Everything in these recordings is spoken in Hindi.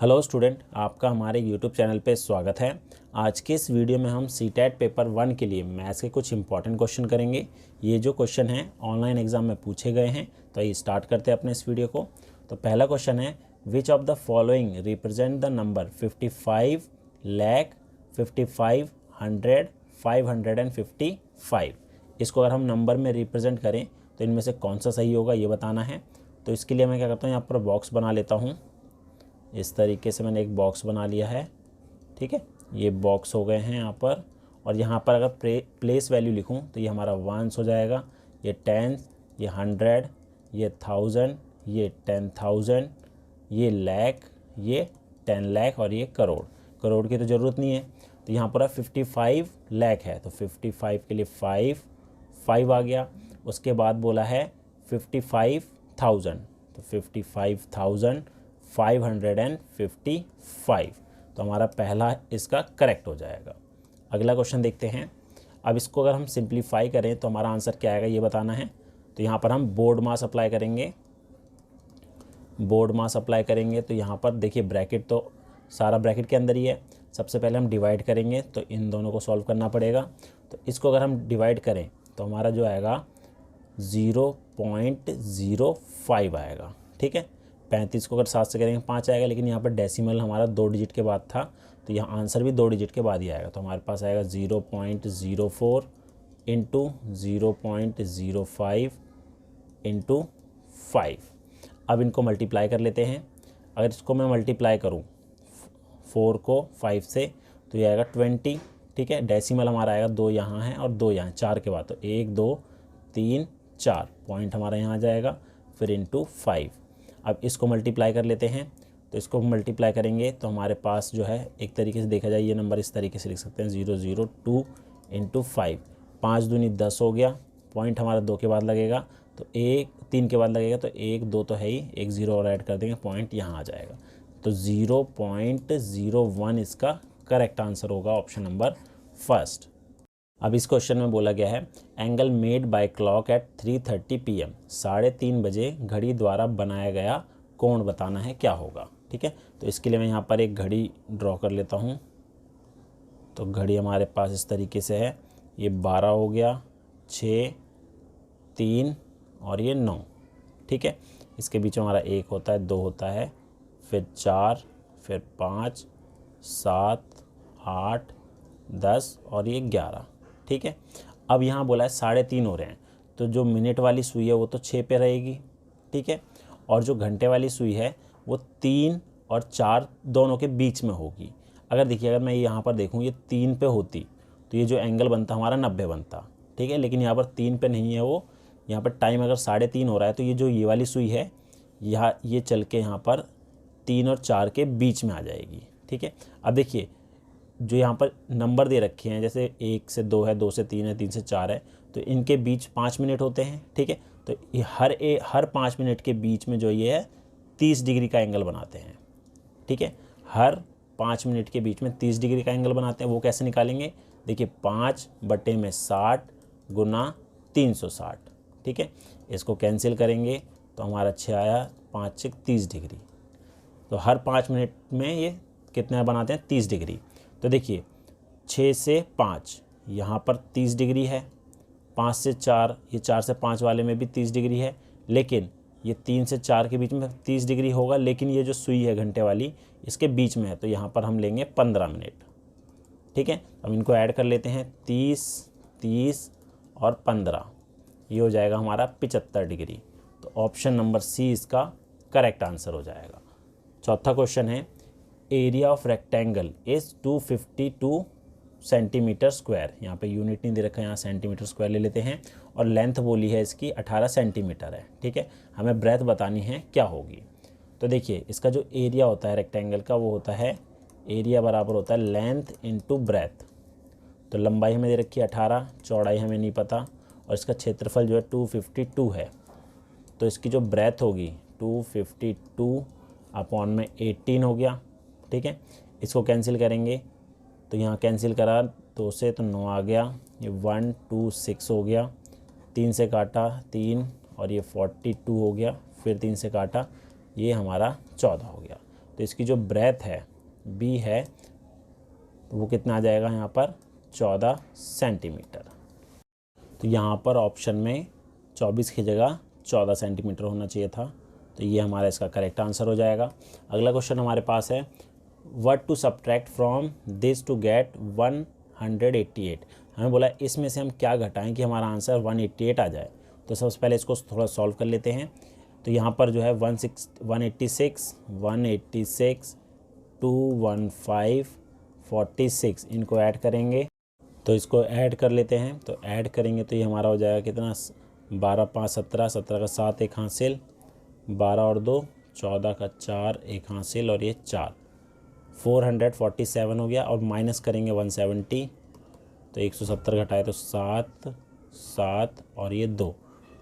हेलो स्टूडेंट, आपका हमारे यूट्यूब चैनल पे स्वागत है। आज के इस वीडियो में हम सीटेट पेपर 1 के लिए मैथ्स के कुछ इंपॉर्टेंट क्वेश्चन करेंगे। ये जो क्वेश्चन हैं ऑनलाइन एग्जाम में पूछे गए हैं, तो ये स्टार्ट करते हैं अपने इस वीडियो को। तो पहला क्वेश्चन है, which of the following represent the number 55 lakh 5500 555। इसको अगर हम नंबर में रिप्रेजेंट करें तो इनमें से कौन सा सही होगा ये बताना है। तो इसके लिए मैं क्या करता हूँ, यहाँ पर बॉक्स बना लेता हूँ। इस तरीके से मैंने एक बॉक्स बना लिया है। ठीक है, ये बॉक्स हो गए हैं यहाँ पर। और यहाँ पर अगर प्लेस वैल्यू लिखूँ तो ये हमारा वंस हो जाएगा, ये टेंस, ये 100, ये 1000, ये 10,000, ये लाख, ये 10 लाख और ये करोड़। करोड़ की तो ज़रूरत नहीं है, तो यहाँ पर 55 लाख है तो 55 के लिए 5 आ गया। उसके बाद बोला है 55,000 तो 55,555, तो हमारा पहला इसका करेक्ट हो जाएगा। अगला क्वेश्चन देखते हैं। अब इसको अगर हम सिंप्लीफाई करें तो हमारा आंसर क्या आएगा ये बताना है। तो यहाँ पर हम बोर्ड मास अप्लाई करेंगे। बोर्ड मास अप्लाई करेंगे तो यहाँ पर देखिए ब्रैकेट तो सारा ब्रैकेट के अंदर ही है। सबसे पहले हम डिवाइड करेंगे तो इन दोनों को सॉल्व करना पड़ेगा। तो इसको अगर हम डिवाइड करें तो हमारा जो आएगा 0.05 आएगा। ठीक है, 35 को अगर 7 से करेंगे 5 आएगा, लेकिन यहाँ पर डेसिमल हमारा 2 डिजिट के बाद था तो यहाँ आंसर भी 2 डिजिट के बाद ही आएगा। तो हमारे पास आएगा 0.04 इंटू 0.05 इंटू 5। अब इनको मल्टीप्लाई कर लेते हैं। अगर इसको मैं मल्टीप्लाई करूँ 4 को 5 से तो ये आएगा 20। ठीक है, डेसिमल हमारा आएगा 2 यहाँ है और 2 यहाँ 4 के बाद, तो 1 2 3 4 पॉइंट हमारा यहाँ आ जाएगा, फिर इंटू 5। अब इसको मल्टीप्लाई कर लेते हैं। तो इसको मल्टीप्लाई करेंगे तो हमारे पास जो है एक तरीके से देखा जाए ये नंबर इस तरीके से लिख सकते हैं 002 इंटू 5। 5 दूनी 10 हो गया, पॉइंट हमारा 2 के बाद लगेगा, तो 3 के बाद लगेगा, तो 1 2 तो है ही, 1 0 और ऐड कर देंगे, पॉइंट यहाँ आ जाएगा। तो 0.01 इसका करेक्ट आंसर होगा, ऑप्शन नंबर फर्स्ट। अब इस क्वेश्चन में बोला गया है, angle made by clock at 3:30 PM, 3:30 बजे घड़ी द्वारा बनाया गया कोण बताना है क्या होगा। ठीक है, तो इसके लिए मैं यहाँ पर एक घड़ी ड्रॉ कर लेता हूँ। तो घड़ी हमारे पास इस तरीके से है, ये 12 हो गया, 6 3 और ये 9। ठीक है, इसके बीच में हमारा 1 होता है, 2 होता है, फिर 4, फिर 5 7 8 10 और ये 11। ठीक है, अब यहाँ बोला है 3:30 हो रहे हैं, तो जो मिनट वाली सुई है वो तो 6 पे रहेगी। ठीक है, और जो घंटे वाली सुई है वो 3 और 4 दोनों के बीच में होगी। अगर देखिए, अगर मैं यहाँ पर देखूँ ये 3 पे होती तो ये जो एंगल बनता हमारा 90 बनता। ठीक है, लेकिन यहाँ पर 3 पे नहीं है वो, यहाँ पर टाइम अगर 3:30 हो रहा है तो ये जो ये वाली सुई है यहाँ ये चल के यहाँ पर 3 और 4 के बीच में आ जाएगी। ठीक है, अब देखिए जो यहाँ पर नंबर दे रखे हैं, जैसे 1 से 2 है, 2 से 3 है, 3 से 4 है, तो इनके बीच 5 मिनट होते हैं। ठीक है, तो ये हर 5 मिनट के बीच में जो ये है 30 डिग्री का एंगल बनाते हैं। ठीक है, हर 5 मिनट के बीच में 30 डिग्री का एंगल बनाते हैं। वो कैसे निकालेंगे, देखिए 5/60 गुना 360। ठीक है, इसको कैंसिल करेंगे तो हमारा 6 आया, 5 6 30 डिग्री। तो हर 5 मिनट में ये कितना बनाते हैं, 30 डिग्री। तो देखिए 6 से 5 यहाँ पर 30 डिग्री है, 5 से 4 ये 4 से 5 वाले में भी 30 डिग्री है, लेकिन ये 3 से 4 के बीच में 30 डिग्री होगा, लेकिन ये जो सुई है घंटे वाली इसके बीच में है, तो यहाँ पर हम लेंगे 15 मिनट। ठीक है, हम इनको ऐड कर लेते हैं, 30 30 और 15, ये हो जाएगा हमारा 75 डिग्री। तो ऑप्शन नंबर सी इसका करेक्ट आंसर हो जाएगा। चौथा क्वेश्चन है, area of rectangle is 252 centimetre square. यहाँ पे यूनिट नहीं दे रखा है, यहाँ सेंटीमीटर स्क्वायर ले लेते हैं, और लेंथ बोली है इसकी 18 सेंटीमीटर है। ठीक है, हमें ब्रेथ बतानी है क्या होगी। तो देखिए इसका जो एरिया होता है रेक्टेंगल का वो होता है, एरिया बराबर होता है लेंथ इंटू ब्रेथ। तो लंबाई हमें दे रखी है 18, चौड़ाई हमें नहीं पता, और इसका क्षेत्रफल जो है 252 है। तो इसकी जो ब्रेथ होगी 252 अपॉन में 18 हो गया। ठीक है, इसको कैंसिल करेंगे तो यहाँ कैंसिल करा 2 से तो 9 आ गया, ये 126 हो गया, 3 से काटा 3 और ये 42 हो गया, फिर 3 से काटा ये हमारा 14 हो गया। तो इसकी जो ब्रेथ है बी है तो वो कितना आ जाएगा यहाँ पर 14 सेंटीमीटर। तो यहाँ पर ऑप्शन में 24 की जगह 14 सेंटीमीटर होना चाहिए था, तो ये हमारा इसका करेक्ट आंसर हो जाएगा। अगला क्वेश्चन हमारे पास है what to subtract from this to get 188। हमें बोला इसमें से हम क्या घटाएं कि हमारा आंसर 188 आ जाए। तो सबसे पहले इसको थोड़ा सॉल्व कर लेते हैं। तो यहाँ पर जो है 186, 215, 46 इनको ऐड करेंगे। तो इसको ऐड कर लेते हैं। तो ऐड करेंगे तो ये हमारा हो जाएगा कितना, 12 5 17, 17 का 7 एक हासिल, 12 और 2 14 का 4 एक हासिल और ये 4, 447 हो गया। और माइनस करेंगे 170, तो 170 घटाए तो 7 7 और ये 2,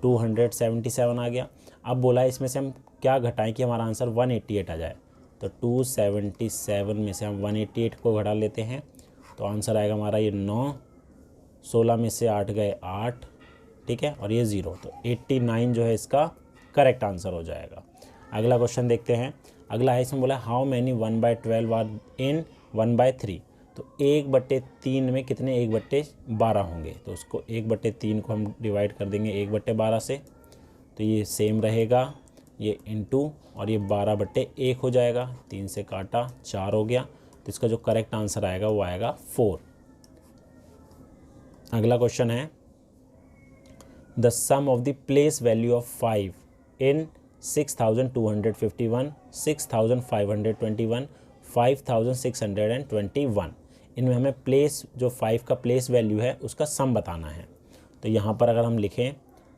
277 आ गया। अब बोला इसमें से हम क्या घटाएं कि हमारा आंसर 188 आ जाए। तो 277 में से हम 188 को घटा लेते हैं, तो आंसर आएगा हमारा ये 9, 16 में से 8 गए 8, ठीक है, और ये 0, तो 89 जो है इसका करेक्ट आंसर हो जाएगा। अगला क्वेश्चन देखते हैं। अगला है, इसमें बोला हाउ मैनी 1/12 आर इन 1/3। तो 1/3 में कितने 1/12 होंगे। तो उसको 1/3 को हम डिवाइड कर देंगे 1/12 से, तो ये सेम रहेगा, ये इनटू और ये 12/1 हो जाएगा, 3 से काटा 4 हो गया। तो इसका जो करेक्ट आंसर आएगा वो आएगा 4। अगला क्वेश्चन है the sum of the place value of 5 in 6251, 6521, 5621। इनमें हमें प्लेस जो 5 का प्लेस वैल्यू है उसका सम बताना है। तो यहाँ पर अगर हम लिखें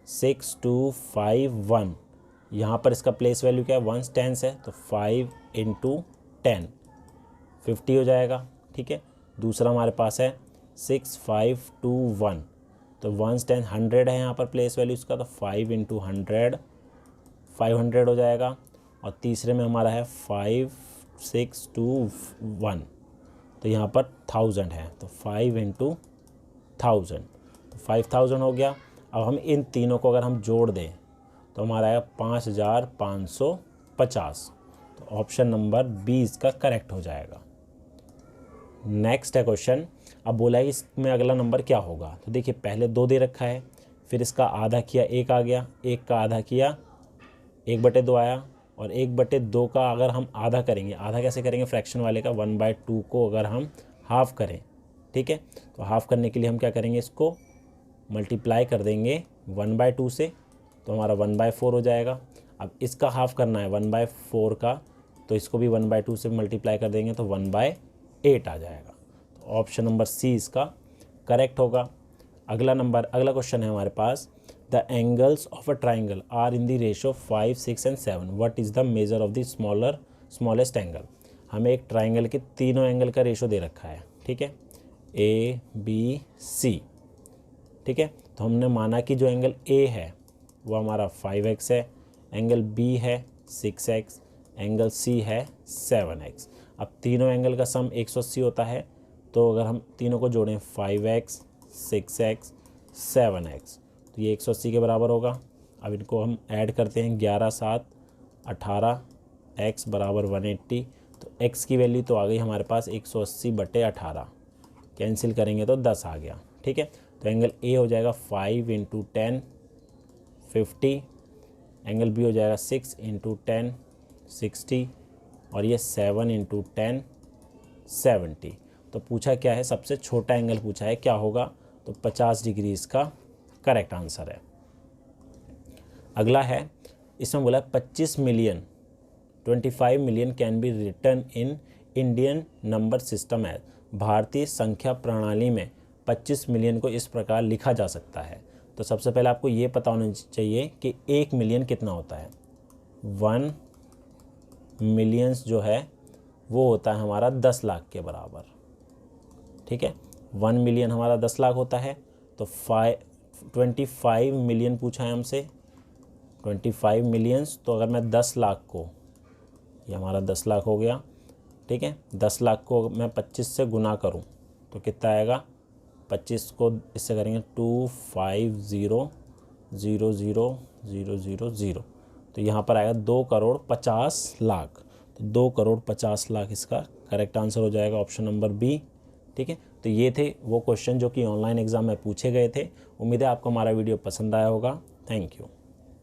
6251, यहाँ पर इसका प्लेस वैल्यू क्या है, 1 10 है, तो 5 × 10 50 हो जाएगा, ठीक है। दूसरा हमारे पास है 6521, तो 1 10 100 है यहाँ पर प्लेस वैल्यू इसका, तो 5 × 100 500 हो जाएगा। और तीसरे में हमारा है 5621, तो यहाँ पर 1000 है, तो 5 × 1000, तो 5000 हो गया। अब हम इन तीनों को अगर हम जोड़ दें तो हमारा आएगा 5550, तो ऑप्शन नंबर 20 का करेक्ट हो जाएगा। नेक्स्ट है क्वेश्चन। अब बोला है इसमें अगला नंबर क्या होगा। तो देखिए पहले 2 दे रखा है, फिर इसका आधा किया 1 आ गया, 1 का आधा किया 1/2 आया, और 1/2 का अगर हम आधा करेंगे, आधा कैसे करेंगे, फ्रैक्शन वाले का 1/2 को अगर हम हाफ़ करें, ठीक है, तो हाफ़ करने के लिए हम क्या करेंगे, इसको मल्टीप्लाई कर देंगे 1/2 से, तो हमारा 1/4 हो जाएगा। अब इसका हाफ़ करना है 1/4 का, तो इसको भी 1/2 से मल्टीप्लाई कर देंगे तो 1/8 आ जाएगा। तो ऑप्शन नंबर सी इसका करेक्ट होगा। अगला क्वेश्चन है हमारे पास the angles of a triangle are in the ratio 5 6 and 7, what is the measure of the smallest angle. हमें एक ट्राइंगल के तीनों एंगल का रेशो दे रखा है, ठीक है, ए बी सी, ठीक है। तो हमने माना कि जो एंगल ए है वो हमारा 5x है, एंगल बी है 6x, एंगल सी है 7x। अब तीनों एंगल का सम 180 होता है, तो अगर हम तीनों को जोड़ें 5x 6x 7x, तो ये 180 के बराबर होगा। अब इनको हम ऐड करते हैं 11 7 18, x बराबर 180, तो x की वैल्यू तो आ गई हमारे पास 180/18, कैंसिल करेंगे तो 10 आ गया, ठीक है। तो एंगल ए हो जाएगा 5 × 10 50, एंगल बी हो जाएगा 6 × 10 60, और ये 7 × 10 70। तो पूछा क्या है, सबसे छोटा एंगल पूछा है, क्या होगा, तो 50 डिग्री इसका करेक्ट आंसर है। अगला है, इसमें बोला 25 million 25 million can be written in Indian number system as. भारतीय संख्या प्रणाली में 25 मिलियन को इस प्रकार लिखा जा सकता है। तो सबसे पहले आपको ये पता होना चाहिए कि 1 मिलियन कितना होता है। 1 मिलियंस जो है वो होता है हमारा 10 लाख के बराबर, ठीक है। 1 मिलियन हमारा 10 लाख होता है। तो 25 मिलियन पूछा है हमसे, 25 मिलियंस, तो अगर मैं 10 लाख को, ये हमारा 10 लाख हो गया, ठीक है, 10 लाख को मैं 25 से गुना करूं तो कितना आएगा, 25 को इससे करेंगे 250,000,000, तो यहाँ पर आएगा 2,50,00,000। तो 2,50,00,000 इसका करेक्ट आंसर हो जाएगा, ऑप्शन नंबर बी। ठीक है, तो ये थे वो क्वेश्चन जो कि ऑनलाइन एग्जाम में पूछे गए थे। उम्मीद है आपको हमारा वीडियो पसंद आया होगा। Thank you.